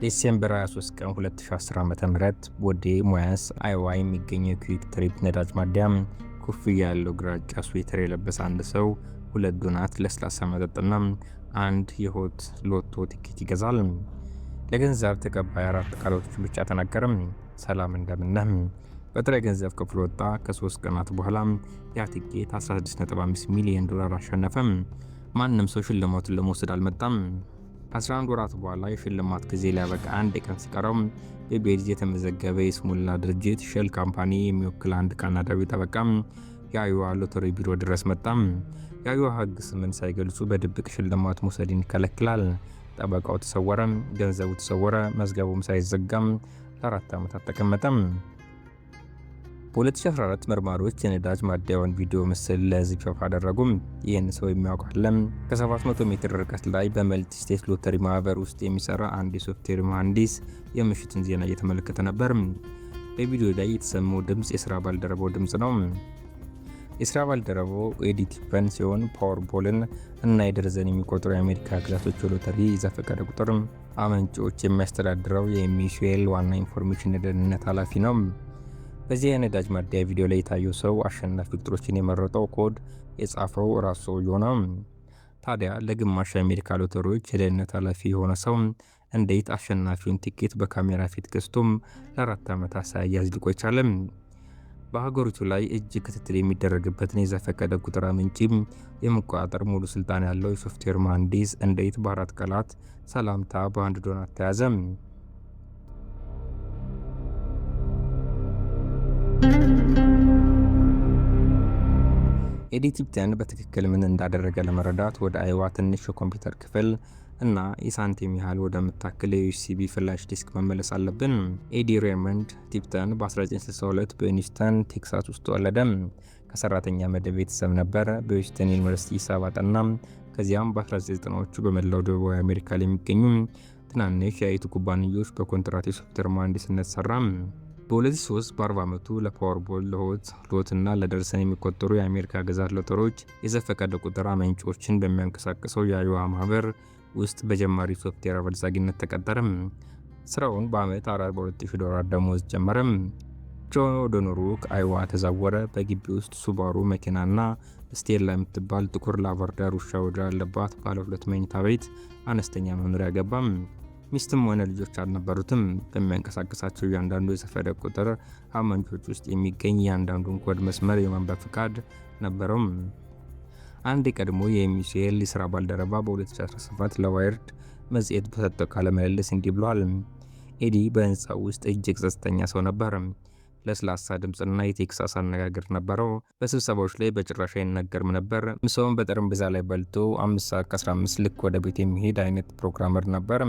ዲሴምበር 23 ቀን 2010 ዓ.ም ቦዴ ሞያስ አይዋ የሚገኘው ኩዊክ ትሪፕ ነዳጅ ማደያ ኮፍያ ያለው ግራጫ ስዌተር የለበሰ አንድ ሰው 2 ዶናት ለስላሳ መጠጥና አንድ የሆት ሎቶ ቲኬት ይገዛል። ለገንዘብ ተቀባይ 4 ቃላቶችን ብቻ ተናገረም። ሰላም እንደምነህ። በጥሬ ገንዘብ ከፍሎ ወጣ። ከ3 ቀናት በኋላ ያ ቲኬት $16.5 ሚሊዮን አሸነፈ። ማንም ሰው ሽልማቱን ለመውሰድ አልመጣም። ከ11 ወራት በኋላ የሽልማት ጊዜ ሊያበቃ አንድ ቀን ሲቀረው በቤልጅ የተመዘገበ የስሙላ ድርጅት ሼል ካምፓኒ የሚወክል አንድ ካናዳዊ ጠበቃ የአይዋ ሎተሪ ቢሮ ድረስ መጣ። የአይዋ ሕግ ስምን ሳይገልጹ በድብቅ ሽልማት መውሰድን ይከለክላል። ጠበቃው ተሰወረ፣ ገንዘቡ ተሰወረ፣ መዝገቡም ሳይዘጋም ለ4 ዓመታት ተቀመጠ። በ2014 መርማሪዎች የነዳጅ ማደያውን ቪዲዮ ምስል ለሕዝብ ይፋ አደረጉ። ይህን ሰው የሚያውቅ አለም? ከ700 ሜትር ርቀት ላይ በመልቲ ስቴት ሎተሪ ማህበር ውስጥ የሚሰራ አንድ የሶፍትዌር መሐንዲስ የምሽቱን ዜና እየተመለከተ ነበር። በቪዲዮ ላይ የተሰማው ድምፅ የሥራ ባልደረባው ድምፅ ነው። የሥራ ባልደረባው ኤዲ ቲፐን ሲሆን ፓወርቦልን እና የደርዘን የሚቆጠሩ የአሜሪካ ግዛቶች ሎተሪ የዘፈቀደ ቁጥር አመንጮች የሚያስተዳድረው የሚሼል ዋና ኢንፎርሜሽን ደህንነት ኃላፊ ነው። በዚህ የነዳጅ ማደያ ቪዲዮ ላይ የታየው ሰው አሸናፊ ቁጥሮችን የመረጠው ኮድ የጻፈው ራሱ ሰውዬው ነው። ታዲያ ለግማሽ የአሜሪካ ሎተሪዎች የደህንነት ኃላፊ የሆነ ሰው እንዴት አሸናፊውን ቲኬት በካሜራ ፊት ገዝቶም ለ4 ዓመታት ሳያዝ ሊቆይ ቻለ? በሀገሪቱ ላይ እጅግ ክትትል የሚደረግበትን የዘፈቀደ ቁጥር አመንጪ የመቆጣጠር ሙሉ ስልጣን ያለው የሶፍትዌር መሐንዲስ እንዴት በ4 ቃላት ሰላምታ በ1 ዶናት ተያዘ? ኤዲ ቲፕተን በትክክል ምን እንዳደረገ ለመረዳት ወደ አይዋ ትንሽ የኮምፒውተር ክፍል እና የሳንቲም ያህል ወደምታክል የዩኤስቢ ፍላሽ ዲስክ መመለስ አለብን። ኤዲ ሬይመንድ ቲፕተን በ1962 በሂውስተን ቴክሳስ ውስጥ ተወለደ። ከሰራተኛ መደብ ቤተሰብ ነበር። በሂውስተን ዩኒቨርሲቲ ሂሳብ አጠና። ከዚያም በ1990ዎቹ በመላው ደቡባዊ አሜሪካ ላይ የሚገኙ ትናንሽ የአይቲ ኩባንያዎች በኮንትራት የሶፍትዌር መሐንዲስነት ሰራ። በ2003 በ40 ዓመቱ ለፓወርቦል፣ ለሆት ሎት እና ለደርሰን የሚቆጠሩ የአሜሪካ ግዛት ሎተሪዎች የዘፈቀደ ቁጥር አመንጮችን በሚያንቀሳቅሰው የአይዋ ማህበር ውስጥ በጀማሪ ሶፍትዌር አበልጻጊነት ተቀጠረ። ስራውን በአመት $42,000 ደሞዝ ጀመረ። ጆን ወደ ኖርዎክ አይዋ ተዛወረ። በግቢ ውስጥ ሱባሩ መኪናና ስቴላ የምትባል ጥቁር ላቫርዳር ውሻ ወዳለባት ባለ 2 መኝታ ቤት አነስተኛ መኖሪያ ገባ። ሚስትም ሆነ ልጆች አልነበሩትም። በሚያንቀሳቅሳቸው እያንዳንዱ የዘፈቀደ ቁጥር አመንጮች ውስጥ የሚገኝ እያንዳንዱን ኮድ መስመር የማንበብ ፍቃድ ነበረው። አንድ የቀድሞ የሚሼል የሥራ ባልደረባ በ2017 ለዋይርድ መጽሔት በሰጠው ቃለ ምልልስ እንዲህ ብሏል። ኤዲ በህንፃው ውስጥ እጅግ ጸጥተኛ ሰው ነበር። ለስላሳ ድምፅና የቴክሳስ አነጋገር ነበረው። በስብሰባዎች ላይ በጭራሽ አይናገርም ነበር። ምሳውን በጠረጴዛ ላይ በልቶ 5:15 ልክ ወደ ቤት የሚሄድ አይነት ፕሮግራመር ነበር።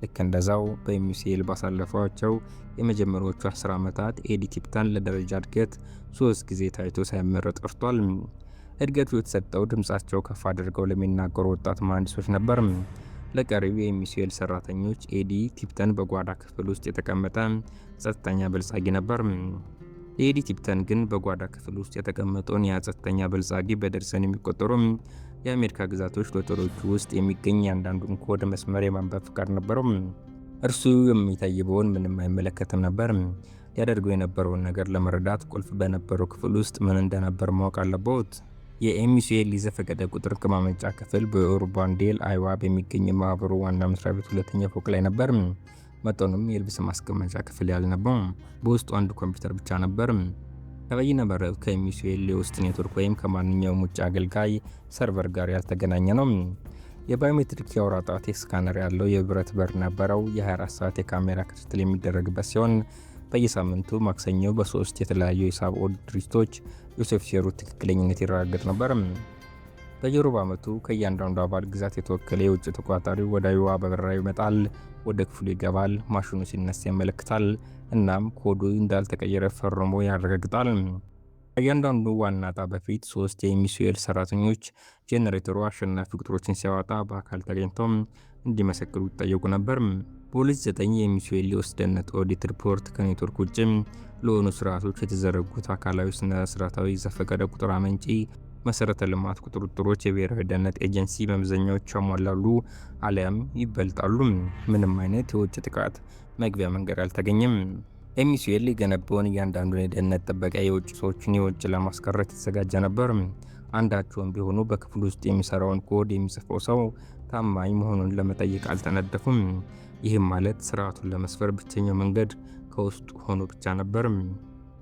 ልክ እንደዛው በሚሼል ባሳለፏቸው የመጀመሪያዎቹ 10 ዓመታት ኤዲ ቲፕተን ለደረጃ እድገት 3 ጊዜ ታይቶ ሳይመረጥ ቀርቷል። እድገቱ የተሰጠው ድምፃቸው ከፍ አድርገው ለሚናገሩ ወጣት መሐንዲሶች ነበር። ለቀሪው የሚሼል ሰራተኞች ኤዲ ቲፕተን በጓዳ ክፍል ውስጥ የተቀመጠ ጸጥተኛ በልጻጊ ነበር። ኤዲ ቲፕተን ግን በጓዳ ክፍል ውስጥ የተቀመጠውን ያ ጸጥተኛ በልጻጊ በደርሰን የሚቆጠሩ የአሜሪካ ግዛቶች ሎተሪዎች ውስጥ የሚገኝ ያንዳንዱን ኮድ መስመር የማንበብ ፍቃድ ነበረው። እርሱ የሚታይበውን ምንም አይመለከትም ነበር። ሊያደርገው የነበረውን ነገር ለመረዳት ቁልፍ በነበረው ክፍል ውስጥ ምን እንደነበር ማወቅ አለበት። የሚሼል የዘፈቀደ ቁጥር ማመንጫ ክፍል በኡርባንዴል አይዋ በሚገኝ ማህበሩ ዋና መስሪያ ቤት 2ኛ ፎቅ ላይ ነበር። መጠኑም የልብስ ማስቀመጫ ክፍል ያህል ነበር። በውስጡ አንድ ኮምፒውተር ብቻ ነበር። ከበይነ መረብ ከሚሼል የውስጥ ኔትወርክ ወይም ከማንኛውም ውጭ አገልጋይ ሰርቨር ጋር ያልተገናኘ ነው። የባዮሜትሪክ የአውራ ጣት ስካነር ያለው የብረት በር ነበረው። የ24 ሰዓት የካሜራ ክትትል የሚደረግበት ሲሆን በየሳምንቱ ማክሰኞ በ3 የተለያዩ የሂሳብ ኦድ ድርጅቶች የሶፍትዌሩ ትክክለኝነት ይረጋገጥ ነበር። በየሩብ ዓመቱ ከእያንዳንዱ አባል ግዛት የተወከለ የውጭ ተቆጣጣሪ ወደ አይዋ በበረራ ይመጣል። ወደ ክፍሉ ይገባል። ማሽኑ ሲነሳ ይመለከታል። እናም ኮዱ እንዳልተቀየረ ፈርሞ ያረጋግጣል። ከእያንዳንዱ ዋና ዕጣ በፊት 3 የሚሼል ሰራተኞች ጄኔሬተሩ አሸናፊ ቁጥሮችን ሲያወጣ በአካል ተገኝተው እንዲመሰክሩ ይጠየቁ ነበር። በ2009 የሚሼል የውስጥ ደህንነት ኦዲት ሪፖርት ከኔትወርክ ውጭ ለሆኑ ስርዓቶች የተዘረጉት አካላዊ ስነ ስርዓታዊ ዘፈቀደ ቁጥር አመንጪ መሰረተ ልማት ቁጥጥሮች የብሔራዊ ደህንነት ኤጀንሲ መመዘኛዎች ያሟላሉ አሊያም ይበልጣሉ። ምንም አይነት የውጭ ጥቃት መግቢያ መንገድ አልተገኘም። ኤምሲኤል የገነባውን እያንዳንዱን የደህንነት ጥበቃ የውጭ ሰዎችን የውጭ ለማስቀረት የተዘጋጀ ነበር። አንዳቸውም ቢሆኑ በክፍል ውስጥ የሚሰራውን ኮድ የሚጽፈው ሰው ታማኝ መሆኑን ለመጠየቅ አልተነደፉም። ይህም ማለት ስርዓቱን ለመስፈር ብቸኛው መንገድ ከውስጡ ሆኖ ብቻ ነበር።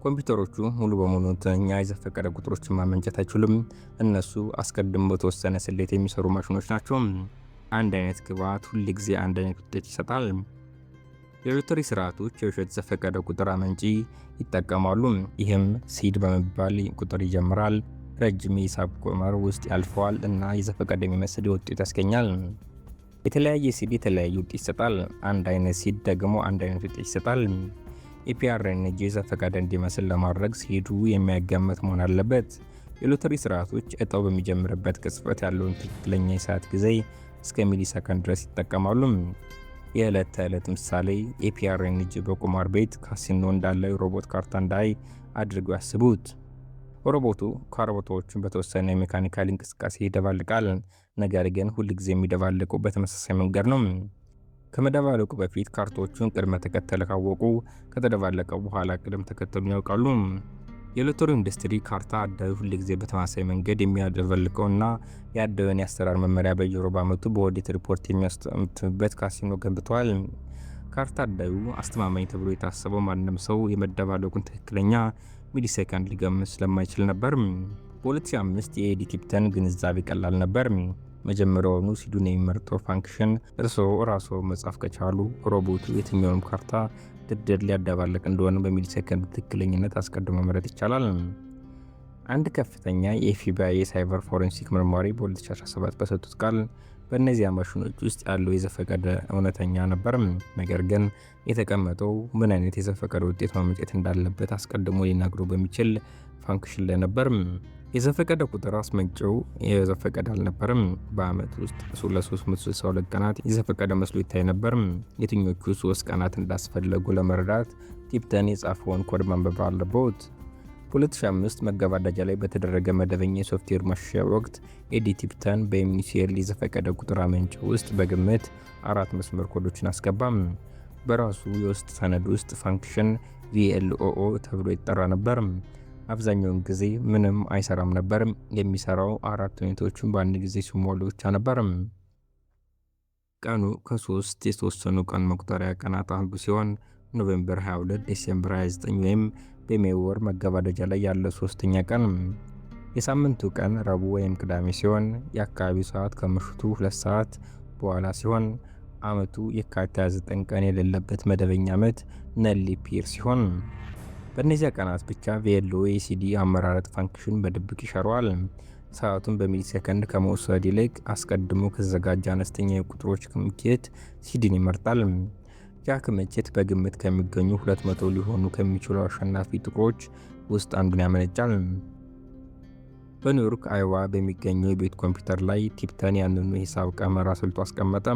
ኮምፒውተሮቹ ሙሉ በሙሉ ትክክለኛ የዘፈቀደ ቁጥሮችን ማመንጨት አይችሉም። እነሱ አስቀድሞ በተወሰነ ስሌት የሚሰሩ ማሽኖች ናቸው። አንድ አይነት ግብዓት ሁል ጊዜ አንድ አይነት ውጤት ይሰጣል። የሎተሪ ስርዓቶች የውሸት ዘፈቀደ ቁጥር አመንጪ ይጠቀማሉ። ይህም ሲድ በመባል ቁጥር ይጀምራል፣ ረጅም የሂሳብ ቀመር ውስጥ ያልፈዋል እና የዘፈቀደ የሚመስል ውጤት ያስገኛል። የተለያየ ሲድ የተለያየ ውጤት ይሰጣል። አንድ አይነት ሲድ ደግሞ አንድ አይነት ውጤት ይሰጣል። የፒአርኤንጂ ዘፈቀደ እንዲመስል ለማድረግ ሲዱ የሚያጋምት መሆን አለበት። የሎተሪ ስርዓቶች እጣው በሚጀምርበት ቅጽበት ያለውን ትክክለኛ የሰዓት ጊዜ እስከ ሚሊ ሰከንድ ድረስ ይጠቀማሉ። የዕለት ተዕለት ምሳሌ የፒአርኤንጂ በቁማር ቤት ካሲኖ እንዳለ የሮቦት ካርታ እንዳይ አድርገው ያስቡት። ሮቦቱ ካርታዎቹን በተወሰነ የሜካኒካል እንቅስቃሴ ይደባልቃል፣ ነገር ግን ሁልጊዜ የሚደባልቀው በተመሳሳይ መንገድ ነው። ከመደባለቁ በፊት ካርታዎቹን ቅድመ ተከተል ካወቁ ከተደባለቀ በኋላ ቅደም ተከተሉን ያውቃሉ። የሎተሪ ኢንዱስትሪ ካርታ አዳዩ ሁልጊዜ በተመሳሳይ መንገድ የሚያደባልቀውና የአዳዩን የአሰራር መመሪያ በየሩብ ዓመቱ በኦዲት ሪፖርት የሚያስቀምጥበት ካሲኖ ገንብቷል። ካርታ አዳዩ አስተማማኝ ተብሎ የታሰበው ማንም ሰው የመደባለቁን ትክክለኛ ሚሊሴከንድ ሊገምት ስለማይችል ነበር። በ2005 የኤዲ ቲፕተን ግንዛቤ ቀላል ነበር። መጀመሪያውኑ ሲዱን የሚመርጠው ፋንክሽን እርስዎ ራስዎ መጻፍ ከቻሉ ሮቦቱ የትኛውንም ካርታ ድርድር ሊያደባለቅ እንደሆነ በሚሊሴከንድ ትክክለኝነት አስቀድሞ መምረጥ ይቻላል። አንድ ከፍተኛ የኤፍቢአይ የሳይበር ፎሬንሲክ መርማሪ በ2017 በሰጡት ቃል በእነዚያ ማሽኖች ውስጥ ያለው የዘፈቀደ እውነተኛ ነበር፣ ነገር ግን የተቀመጠው ምን አይነት የዘፈቀደ ውጤት ማመንጨት እንዳለበት አስቀድሞ ሊናገሩ በሚችል ፋንክሽን ላይ ነበር። የዘፈቀደ ቁጥር አስመንጨው የዘፈቀደ አልነበረም። በአመት ውስጥ ለ362 ቀናት የዘፈቀደ መስሎ ይታይ ነበር። የትኞቹ 3 ቀናት እንዳስፈለጉ ለመረዳት ቲፕተን የጻፈውን ኮድ ማንበብ አለበት። በ2005 መገባደጃ ላይ በተደረገ መደበኛ የሶፍትዌር ማሻሻያ ወቅት ኤዲ ቲፕተን በኤምሲኤል የዘፈቀደ ቁጥር አመንጭ ውስጥ በግምት 4 መስመር ኮዶችን አስገባም። በራሱ የውስጥ ሰነድ ውስጥ ፋንክሽን ቪኤልኦኦ ተብሎ ይጠራ ነበር። አብዛኛውን ጊዜ ምንም አይሰራም ነበር። የሚሰራው 4 ሁኔታዎችን በአንድ ጊዜ ሲሞሉ ብቻ ነበር። ቀኑ ከ3 የተወሰኑ ቀን መቁጠሪያ ቀናት አንዱ ሲሆን ኖቬምበር 22፣ ዲሴምበር 29 ወይም በሜይ ወር መገባደጃ ላይ ያለ 3ኛ ቀን። የሳምንቱ ቀን ረቡዕ ወይም ቅዳሜ ሲሆን የአካባቢው ሰዓት ከምሽቱ 2 ሰዓት በኋላ ሲሆን አመቱ የካቲት 29 ቀን የሌለበት መደበኛ ዓመት ነል ሊፕ ይር ሲሆን በእነዚያ ቀናት ብቻ ቪኤልኦ የሲዲ አመራረጥ ፋንክሽን በድብቅ ይሰራዋል። ሰዓቱን በሚሊ ሰከንድ ከመውሰድ ይልቅ አስቀድሞ ከተዘጋጀ አነስተኛ የቁጥሮች ክምችት ሲዲን ይመርጣል። ያ ክምችት በግምት ከሚገኙ 200 ሊሆኑ ከሚችሉ አሸናፊ ጥቁሮች ውስጥ አንዱን ያመነጫል። በኒውዮርክ አይዋ በሚገኘው የቤት ኮምፒውተር ላይ ቲፕተን ያንኑ የሂሳብ ቀመር አስልቶ አስቀመጠ።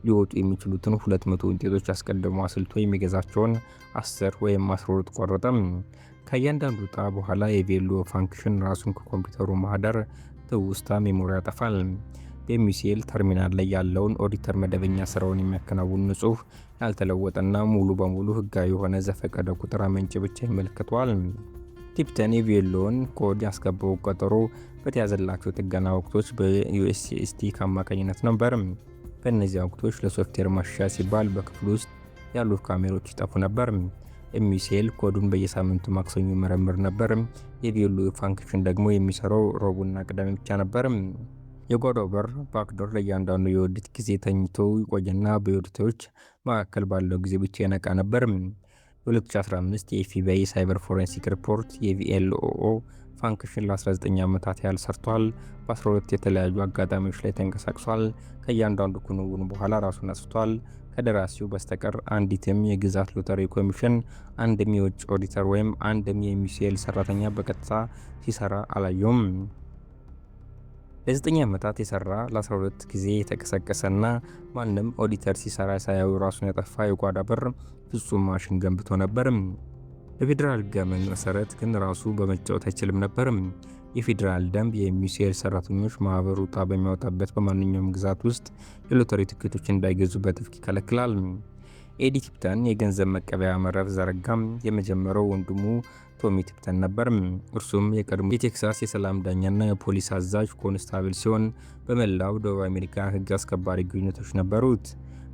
ሊወጡ የሚችሉትን 200 ውጤቶች አስቀድሞ አስልቶ የሚገዛቸውን 10 ወይም 12 ቆረጠ። ከእያንዳንዱ ዕጣ በኋላ የቪኤልኦ ፋንክሽን ራሱን ከኮምፒውተሩ ማህደር ትውስታ ሜሞሪ ያጠፋል። በኤምሲኤል ተርሚናል ላይ ያለውን ኦዲተር መደበኛ ስራውን የሚያከናውን ንጹህ ያልተለወጠና ሙሉ በሙሉ ህጋዊ የሆነ ዘፈቀደ ቁጥር አመንጭ ብቻ ይመለከተዋል። ቲፕተን የቪኤልኦን ኮድ ያስገባው ቀጠሮ በተያዘላቸው ጥገና ወቅቶች በዩኤስኤስዲ አማካኝነት ነበር። በእነዚህ ወቅቶች ለሶፍትዌር ማሻሻያ ሲባል በክፍሉ ውስጥ ያሉት ካሜራዎች ይጠፉ ነበር። ኤምሲኤል ኮዱን በየሳምንቱ ማክሰኞ መረምር ነበር። የቪኤልኦ ፋንክሽን ደግሞ የሚሰራው ረቡዕና ቅዳሜ ብቻ ነበር። የጓዳው በር ባክዶር ለእያንዳንዱ የኦዲት ጊዜ ተኝቶ ይቆይና በኦዲቶች መካከል ባለው ጊዜ ብቻ ይነቃ ነበር። በ2015 የኤፍቢአይ ሳይበር ፎሬንሲክ ሪፖርት የቪኤልኦ ፋንክሽን ለ19 ዓመታት ያህል ሰርቷል። በ12 የተለያዩ አጋጣሚዎች ላይ ተንቀሳቅሷል። ከእያንዳንዱ ክንውን በኋላ ራሱን አስፍቷል። ከደራሲው በስተቀር አንዲትም የግዛት ሎተሪ ኮሚሽን፣ አንድም የውጭ ኦዲተር ወይም አንድም የኤምሲኤል ሰራተኛ በቀጥታ ሲሰራ አላየውም። ለ9 ዓመታት የሰራ ለ12 ጊዜ የተቀሰቀሰና ማንም ኦዲተር ሲሰራ ሳያዩ ራሱን ያጠፋ የጓዳ በር ፍጹም ማሽን ገንብቶ ነበር። በፌዴራል ሕገ መንግስት መሰረት ግን ራሱ በመጫወት አይችልም ነበር። የፌዴራል ደንብ የሚዩሲኤል ሰራተኞች ማህበሩ ዕጣ በሚያወጣበት በማንኛውም ግዛት ውስጥ የሎተሪ ትኬቶች እንዳይገዙ በጥብቅ ይከለክላል። ኤዲ ቲፕተን የገንዘብ መቀበያ መረብ ዘረጋም። የመጀመሪያው ወንድሙ ቶሚ ቲፕተን ነበር። እርሱም የቀድሞ የቴክሳስ የሰላም ዳኛና የፖሊስ አዛዥ ኮንስታብል ሲሆን በመላው ደቡብ አሜሪካ ሕግ አስከባሪ ግንኙነቶች ነበሩት።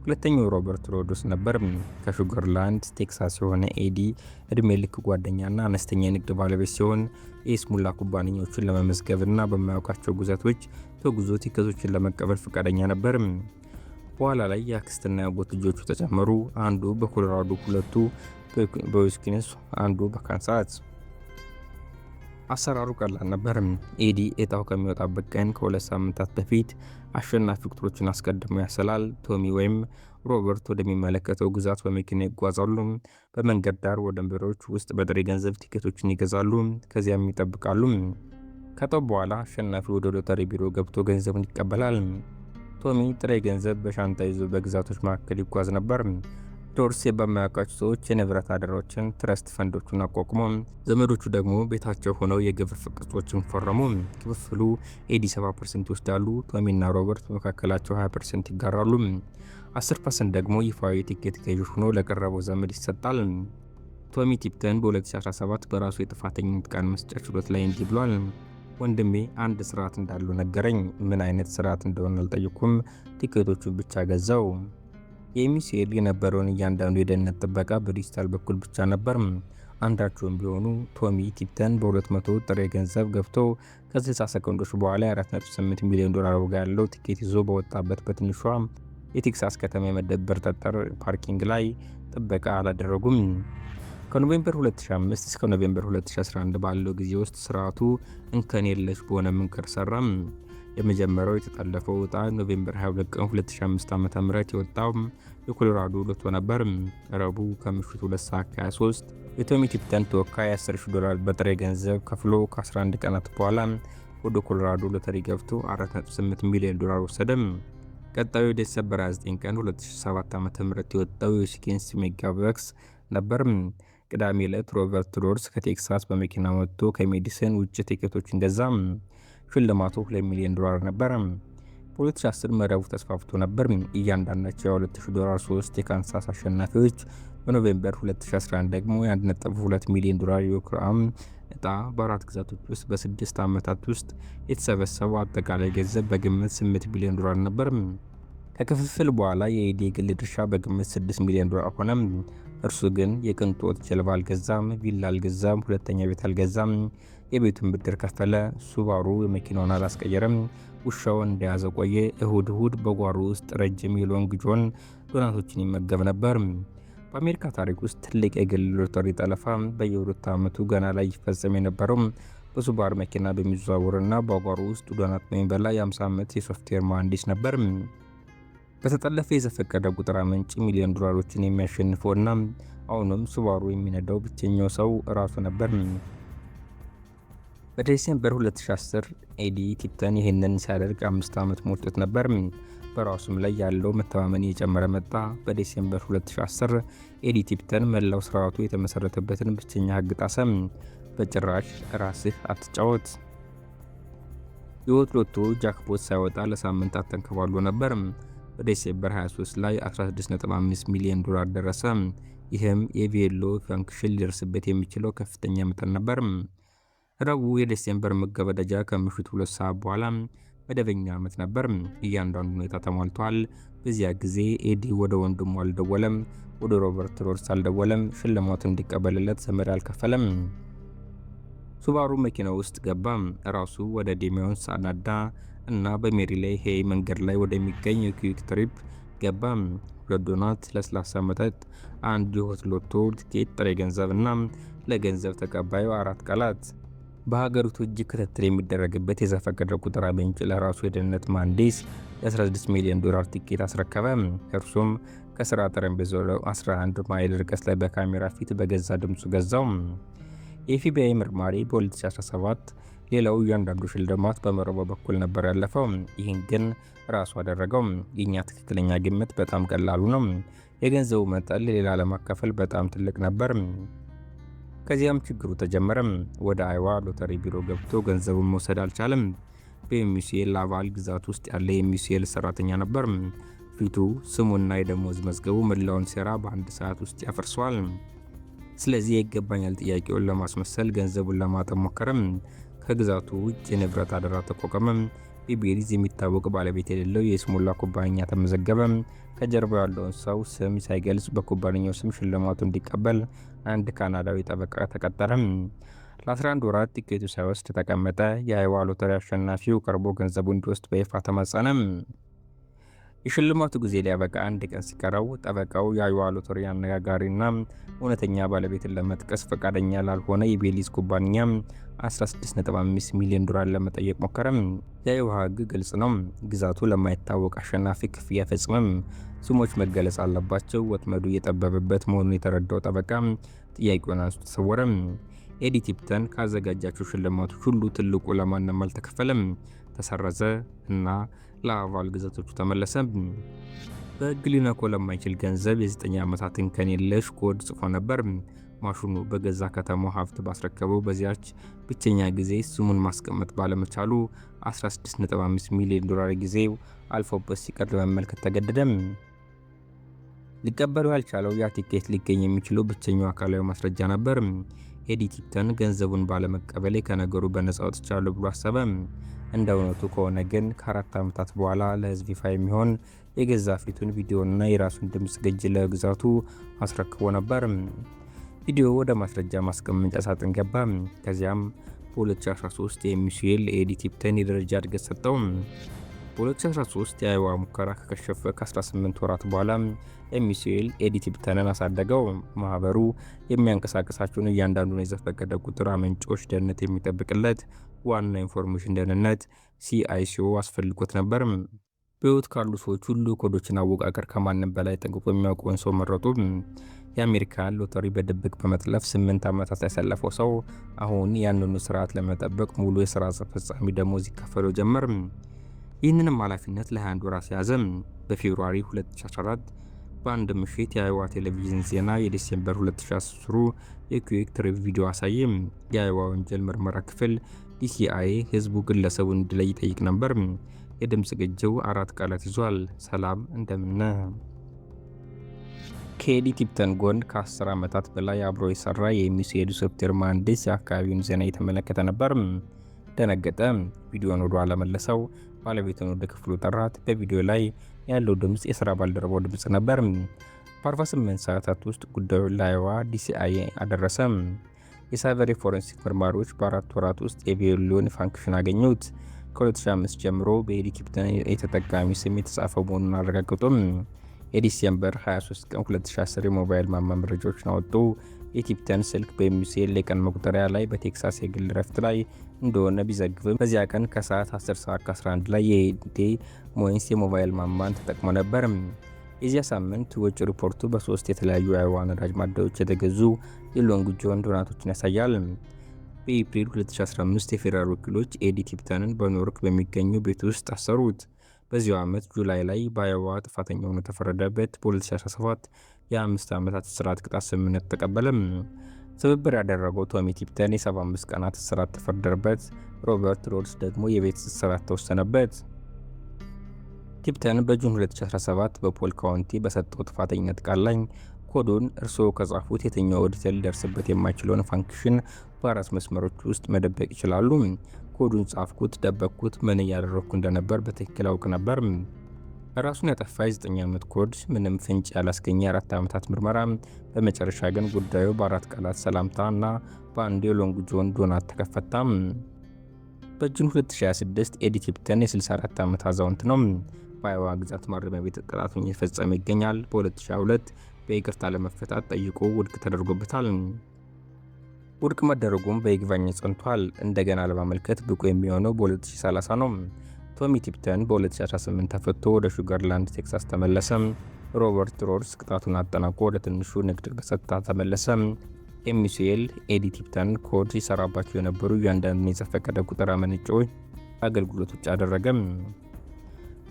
ሁለተኛው ሮበርት ሮድስ ነበር። ከሹገርላንድ ቴክሳስ የሆነ ኤዲ እድሜ ልክ ጓደኛና አነስተኛ የንግድ ባለቤት ሲሆን የይስሙላ ኩባንያዎችን ለመመዝገብና በማያውቃቸው ግዛቶች ተጉዞ ቲኬቶችን ለመቀበል ፈቃደኛ ነበር። በኋላ ላይ የአክስትና የአጎት ልጆቹ ተጨመሩ። አንዱ በኮሎራዶ፣ ሁለቱ በዊስኮንሲን፣ አንዱ በካንሳስ። አሰራሩ ቀላል ነበር። ኤዲ እጣው ከሚወጣበት ቀን ከ2 ሳምንታት በፊት አሸናፊ ቁጥሮችን አስቀድሞ ያሰላል። ቶሚ ወይም ሮበርት ወደሚመለከተው ግዛት በመኪና ይጓዛሉ። በመንገድ ዳር ወንበሮች ውስጥ በጥሬ ገንዘብ ቲኬቶችን ይገዛሉ። ከዚያም ይጠብቃሉ። ከጠብ በኋላ አሸናፊ ወደ ሎተሪ ቢሮ ገብቶ ገንዘቡን ይቀበላል። ቶሚ ጥሬ ገንዘብ በሻንጣ ይዞ በግዛቶች መካከል ይጓዝ ነበር። ዶርስ በማያውቃቸው ሰዎች የንብረት አደራዎችን፣ ትረስት ፈንዶችን አቋቁሞ ዘመዶቹ ደግሞ ቤታቸው ሆነው የግብር ቅጾችን ፈረሙ። ክፍፍሉ ኤዲ 70% ይወስዳሉ። ቶሚና ሮበርት በመካከላቸው 20% ይጋራሉ። 10% ደግሞ ይፋዊ ቲኬት ገዢ ሆኖ ለቀረበው ዘመድ ይሰጣል። ቶሚ ቲፕተን በ2017 በራሱ የጥፋተኝነት ቃል መስጫ ችሎት ላይ እንዲህ ብሏል። ወንድሜ አንድ ስርዓት እንዳለው ነገረኝ። ምን አይነት ስርዓት እንደሆነ አልጠየኩም። ቲኬቶቹን ብቻ ገዛው። የሚዩሲኤል የነበረውን እያንዳንዱ የደህንነት ጥበቃ በዲጂታል በኩል ብቻ ነበር። አንዳቸውም ቢሆኑ ቶሚ ቲፕተን በ200 ጥሬ ገንዘብ ገብቶ ከ60 ሰከንዶች በኋላ $4.8 ሚሊዮን ዋጋ ያለው ቲኬት ይዞ በወጣበት በትንሿ የቴክሳስ ከተማ የመደብር ጠጠር ፓርኪንግ ላይ ጥበቃ አላደረጉም። ከኖቬምበር 2005 እስከ ኖቬምበር 2011 ባለው ጊዜ ውስጥ ስርዓቱ እንከን የለሽ በሆነ መንገድ ሰራ። የመጀመሪያው የተጠለፈው ዕጣ ኖቬምበር 22 ቀን 2005 ዓ.ም የወጣው የኮሎራዶ ሎቶ ነበር። ረቡዕ ከምሽቱ 2:23 የቶሚ ቲፕተን ተወካይ $10,000 በጥሬ ገንዘብ ከፍሎ ከ11 ቀናት በኋላ ወደ ኮሎራዶ ሎተሪ ገብቶ $4.8 ሚሊዮን ወሰደ። ቀጣዩ ዲሴምበር 29 ቀን 2007 ዓ.ም የወጣው የዊስኮንሲን ሜጋባክስ ነበር። ቅዳሜ ዕለት ሮበርት ሮድስ ከቴክሳስ በመኪና ወጥቶ ከሜዲሰን ውጭ ቲኬቶችን ገዛ። ሽልማቱ $2 ሚሊዮን ነበር። በ2010 መረቡ ተስፋፍቶ ነበር። እያንዳንዳቸው $2,000 ሶስት የካንሳስ አሸናፊዎች በኖቬምበር 2011 ደግሞ $1.2 ሚሊዮን የዩክራም ዕጣ በአራት ግዛቶች ውስጥ በ6 ዓመታት ውስጥ የተሰበሰበው አጠቃላይ ገንዘብ በግምት $8 ቢሊዮን ነበር። ከክፍፍል በኋላ የኤዲ የግል ድርሻ በግምት $6 ሚሊዮን ሆነ። እርሱ ግን የቅንጦት ጀልባ አልገዛም፣ ቪላ አልገዛም፣ ሁለተኛ ቤት አልገዛም። የቤቱን ብድር ከፈለ። ሱባሩ የመኪናውን አላስቀየረም። ውሻውን እንደያዘ ቆየ። እሁድ በጓሮ ውስጥ ረጅም የሎንግ ጆን ዶናቶችን ይመገብ ነበር። በአሜሪካ ታሪክ ውስጥ ትልቅ የግል ሎተሪ ጠለፋ በየ2 ዓመቱ ገና ላይ ይፈጸም የነበረው በሱባሩ መኪና በሚዘዋወርና በጓሮ ውስጥ ዶናት በሚበላ የ50 ዓመት የሶፍትዌር መሐንዲስ ነበር። በተጠለፈ የዘፈቀደ ቁጥር ምንጭ $1 ሚሊዮን የሚያሸንፈውና አሁንም ሱባሩ የሚነዳው ብቸኛው ሰው ራሱ ነበር። በዲሴምበር 2010 ኤዲ ቲፕተን ይህንን ሲያደርግ 5 ዓመት ሞልቶት ነበር። በራሱም ላይ ያለው መተማመን እየጨመረ መጣ። በዲሴምበር 2010 ኤዲ ቲፕተን መላው ስርዓቱ የተመሰረተበትን ብቸኛ ሕግ ጣሰ። በጭራሽ ራስህ አትጫወት። የወት ሎቶ ጃክፖት ሳይወጣ ለሳምንታት ተንከባሎ ነበር። በዲሴምበር 23 ላይ $16.5 ሚሊዮን ደረሰ። ይህም የቬሎ ፋንክሽን ሊደርስበት የሚችለው ከፍተኛ መጠን ነበር። ረቡዕ የዲሴምበር መገባደጃ ከምሽቱ 2 ሰዓት በኋላ መደበኛ ዓመት ነበር። እያንዳንዱ ሁኔታ ተሟልቷል። በዚያ ጊዜ ኤዲ ወደ ወንድሙ አልደወለም፣ ወደ ሮበርት ሮድስ አልደወለም፣ ሽልማቱን እንዲቀበልለት ዘመድ አልከፈለም። ሱባሩ መኪና ውስጥ ገባ። ራሱ ወደ ዴሜዮንስ አናዳ እና በሜሪላይ ሄይ መንገድ ላይ ወደሚገኝ የኩዊክ ትሪፕ ገባ። 2 ዶናት፣ ለስላሳ መጠጥ፣ አንድ የሆት ሎቶ ቲኬት፣ ጥሬ ገንዘብ እና ለገንዘብ ተቀባዩ 4 ቃላት። በሀገሪቱ እጅግ ክትትል የሚደረግበት የዘፈቀደ ቁጥር ምንጭ ለራሱ የደህንነት መሐንዲስ የ$16 ሚሊዮን ቲኬት አስረከበ። እርሱም ከስራ ጠረጴዛው 11 ማይል ርቀት ላይ በካሜራ ፊት በገዛ ድምፁ ገዛው። የኤፍቢአይ መርማሪ በ2017 ሌላው እያንዳንዱ ሽልማት በመረቦ በኩል ነበር ያለፈው። ይህን ግን ራሱ አደረገው። የኛ ትክክለኛ ግምት በጣም ቀላሉ ነው። የገንዘቡ መጠን ለሌላ ለማካፈል በጣም ትልቅ ነበር። ከዚያም ችግሩ ተጀመረ። ወደ አይዋ ሎተሪ ቢሮ ገብቶ ገንዘቡን መውሰድ አልቻለም። በኤምዩሲኤል አባል ግዛት ውስጥ ያለ የኤምዩሲኤል ሰራተኛ ነበር። ፊቱ፣ ስሙና የደሞዝ መዝገቡ መላውን ሴራ በአንድ ሰዓት ውስጥ ያፈርሰዋል። ስለዚህ የይገባኛል ጥያቄውን ለማስመሰል ገንዘቡን ለማጠብ ሞከረም። ከግዛቱ ውጭ የንብረት አደራ ተቋቋመ። በቤሊዝ የሚታወቅ ባለቤት የሌለው የይስሙላ ኩባንያ ተመዘገበ። ከጀርባው ያለውን ሰው ስም ሳይገልጽ በኩባንያው ስም ሽልማቱ እንዲቀበል አንድ ካናዳዊ ጠበቃ ተቀጠረ። ለ11 ወራት ቲኬቱ ሳይወስድ ተቀመጠ። የአይዋ ሎተሪ አሸናፊው ቀርቦ ገንዘቡ እንዲወስድ በይፋ ተማጸነ። የሽልማቱ ጊዜ ሊያበቃ አንድ ቀን ሲቀረው ጠበቃው የአይዋ ሎተሪ አነጋጋሪና እውነተኛ ባለቤትን ለመጥቀስ ፈቃደኛ ላልሆነ የቤሊዝ ኩባንያ 16.5 ሚሊዮን ዶላር ለመጠየቅ ሞከረ። የአይዋ ሕግ ግልጽ ነው። ግዛቱ ለማይታወቅ አሸናፊ ክፍያ አይፈጽምም። ስሞች መገለጽ አለባቸው። ወጥመዱ እየጠበበበት መሆኑን የተረዳው ጠበቃ ጥያቄውን አንስቶ ተሰወረ። ኤዲ ቲፕተን ካዘጋጃቸው ሽልማቶች ሁሉ ትልቁ ለማንም አልተከፈለም፣ ተሰረዘ እና ለአባል ግዛቶቹ ተመለሰ። በሕግ ሊነኮ ለማይችል ገንዘብ የ9 ዓመታት እንከን የለሽ ኮድ ጽፎ ነበር። ማሽኑ በገዛ ከተማው ሀብት ባስረከበው በዚያች ብቸኛ ጊዜ ስሙን ማስቀመጥ ባለመቻሉ 16.5 ሚሊዮን ዶላር ጊዜው አልፎበት ሲቀር ለመመልከት ተገደደ። ሊቀበለው ያልቻለው ያ ቲኬት ሊገኝ የሚችለው ብቸኛው አካላዊ ማስረጃ ነበር። ኤዲ ቲፕተን ገንዘቡን ባለመቀበሌ ከነገሩ በነፃ ወጥቻለሁ ብሎ አሰበ። እንደ እውነቱ ከሆነ ግን ከ4 ዓመታት በኋላ ለሕዝብ ይፋ የሚሆን የገዛ ፊቱን ቪዲዮና የራሱን ድምፅ ቅጂ ለግዛቱ አስረክቦ ነበር። ቪዲዮ ወደ ማስረጃ ማስቀመጫ ሳጥን ገባ። ከዚያም በ2013 የኤምዩሲኤል ለኤዲ ቲፕተን የደረጃ እድገት ሰጠው። በ2013 የአይዋ ሙከራ ከከሸፈ ከ18 ወራት በኋላ ኤምዩሲኤል ኤዲ ቲፕተንን አሳደገው። ማህበሩ የሚያንቀሳቀሳቸውን እያንዳንዱን የዘፈቀደ ቁጥር አመንጮች ደህንነት የሚጠብቅለት ዋና ኢንፎርሜሽን ደህንነት CISO አስፈልጎት ነበር። በሕይወት ካሉ ሰዎች ሁሉ ኮዶችን አወቃቀር ከማንም በላይ ጠንቅቆ የሚያውቀውን ሰው መረጡ። የአሜሪካን ሎተሪ በድብቅ በመጥለፍ 8 ዓመታት ያሳለፈው ሰው አሁን ያንኑ ስርዓት ለመጠበቅ ሙሉ የሥራ አስፈጻሚ ደሞዝ ይከፈለው ጀመር። ይህንንም ኃላፊነት ለ21 ወራት ያዘ። በፌብሩዋሪ 2014 በአንድ ምሽት የአይዋ ቴሌቪዥን ዜና የዲሴምበር 2010 የኩዌክ ትሪፕ ቪዲዮ አሳየ። የአይዋ ወንጀል ምርመራ ክፍል DCIA ህዝቡ ግለሰቡን እንዲለይ ይጠይቅ ነበር። የድምፅ ቅጂው 4 ቃላት ይዟል። ሰላም፣ እንደምን። ከኤዲ ቲፕተን ጎን ከ10 ዓመታት በላይ አብሮ የሰራ የኤምዩሲኤል ሶፍትዌር መሐንዲስ የአካባቢውን ዜና እየተመለከተ ነበር። ደነገጠ። ቪዲዮን ወደ ኋላ መለሰው። ባለቤቱን ወደ ክፍሉ ጠራት። በቪዲዮ ላይ ያለው ድምፅ የሥራ ባልደረባው ድምፅ ነበር። በ48 ሰዓታት ውስጥ ጉዳዩን ለአይዋ DCIA አደረሰ። የሳይበር ፎረንሲክ ምርማሪዎች በ4 ወራት ውስጥ የቪዮሊን ፋንክሽን አገኙት። ከ2005 ጀምሮ በኤዲ ቲፕተን የተጠቃሚ ስም የተጻፈው መሆኑን አረጋግጡም። የዲሴምበር 23 ቀን 2010 የሞባይል ማማ መረጃዎችን አወጡ። የቲፕተን ስልክ በኤምዩሲኤል የቀን መቁጠሪያ ላይ በቴክሳስ የግል ረፍት ላይ እንደሆነ ቢዘግብም በዚያ ቀን ከሰዓት 10 ሰዓት ከ11 ላይ የዴ ሞይንስ የሞባይል ማማን ተጠቅሞ ነበር። የዚያ ሳምንት ወጪ ሪፖርቱ በ3 የተለያዩ የአይዋ ነዳጅ ማደያዎች የተገዙ የሎንግ ጆን ዶናቶችን ያሳያል። በኤፕሪል 2015 የፌዴራል ወኪሎች ኤዲ ቲፕተንን በኒውዮርክ በሚገኘው ቤት ውስጥ አሰሩት። በዚያው ዓመት ጁላይ ላይ በአይዋ ጥፋተኛ ሆኖ ተፈረደበት። በ2017 የ5 ዓመታት እስራት ቅጣት ስምምነት ተቀበለ። ትብብር ያደረገው ቶሚ ቲፕተን የ75 ቀናት እስራት ተፈረደበት። ሮበርት ሮድስ ደግሞ የቤት እስራት ተወሰነበት። ቲፕተን በጁን 2017 በፖል ካውንቲ በሰጠው ጥፋተኝነት ቃል ላይ ኮዱን እርስዎ ከጻፉት የትኛው ኦዲተር ሊደርስበት የማይችለውን ፋንክሽን በ4 መስመሮች ውስጥ መደበቅ ይችላሉ። ኮዱን ጻፍኩት፣ ደበቅኩት፣ ምን እያደረግኩ እንደነበር በትክክል አውቅ ነበር። ራሱን ያጠፋ የ9 ዓመት ኮድ ምንም ፍንጭ ያላስገኘ 4 ዓመታት ምርመራ። በመጨረሻ ግን ጉዳዩ በ4 ቃላት ሰላምታ እና በአንድ የሎንግ ጆን ዶናት ተከፈታ። በጁን 2026 ኤዲ ቲፕተን የ64 ዓመት አዛውንት ነው። በአይዋ ግዛት ማረሚያ ቤት ቅጣቱን እየፈጸመ ይገኛል። በ2022 በይቅርታ ለመፈታት ጠይቆ ውድቅ ተደርጎበታል። ውድቅ መደረጉም በይግባኝ ጸንቷል። እንደገና ለማመልከት ብቁ የሚሆነው በ2030 ነው። ቶሚ ቲፕተን በ2018 ተፈቶ ወደ ሹገርላንድ ቴክሳስ ተመለሰ። ሮበርት ሮድስ ቅጣቱን አጠናቆ ወደ ትንሹ ንግድ በጸጥታ ተመለሰ። ኤምዩሲኤል ኤዲ ቲፕተን ኮድ ይሰራባቸው የነበሩ እያንዳንዱን የዘፈቀደ ቁጥር አመንጮች አገልግሎት ውጭ አደረገ።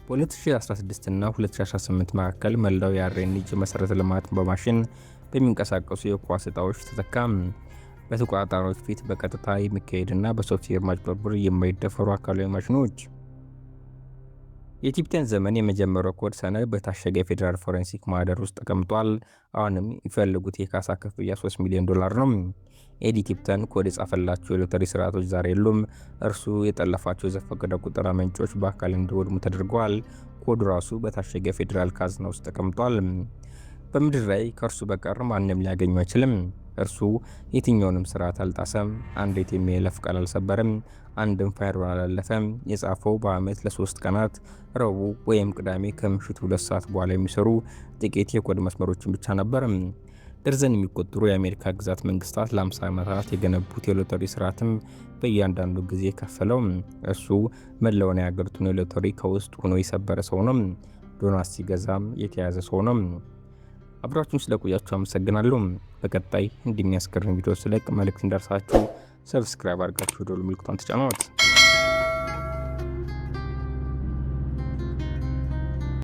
በ2016 እና 2018 መካከል መላው የአርኤንጂ መሰረተ ልማት በማሽን በሚንቀሳቀሱ የኳስ ዕጣዎች ተተካ። በተቆጣጣሪዎች ፊት በቀጥታ የሚካሄድና በሶፍትዌር ማጭበርበር የማይደፈሩ አካላዊ ማሽኖች። የቲፕተን ዘመን የመጀመሪያው ኮድ ሰነድ በታሸገ የፌዴራል ፎረንሲክ ማህደር ውስጥ ተቀምጧል። አሁንም የሚፈልጉት የካሳ ክፍያ $3 ሚሊዮን ነው። ኤዲ ቲፕተን ኮድ የጻፈላቸው የሎተሪ ስርዓቶች ዛሬ የሉም። እርሱ የጠለፋቸው የዘፈቀደ ቁጥር ምንጮች በአካል እንዲወድሙ ተደርገዋል። ኮዱ ራሱ በታሸገ የፌዴራል ካዝና ውስጥ ተቀምጧል። በምድር ላይ ከእርሱ በቀር ማንም ሊያገኙ አይችልም። እርሱ የትኛውንም ስርዓት አልጣሰም። አንዲት የይለፍ ቃል አልሰበረም። አንድም ፋይርዋል አላለፈም። የጻፈው በአመት ለ3 ቀናት ረቡዕ ወይም ቅዳሜ ከምሽቱ 2 ሰዓት በኋላ የሚሰሩ ጥቂት የኮድ መስመሮችን ብቻ ነበር። ደርዘን የሚቆጠሩ የአሜሪካ ግዛት መንግስታት ለ50 ዓመታት የገነቡት የሎተሪ ስርዓትም በእያንዳንዱ ጊዜ ከፈለው። እርሱ መላውን የሀገሪቱን የሎተሪ ከውስጥ ሆኖ የሰበረ ሰው ነው። ዶናት ሲገዛም የተያዘ ሰው ነው። አብራችሁን ስለቆያችሁ አመሰግናለሁ። በቀጣይ እንደሚያስገርም ቪዲዮ ስለቅ መልእክት እንደርሳችሁ ሰብስክራይብ አድርጋችሁ ደወል ምልክቱን ተጫኑት።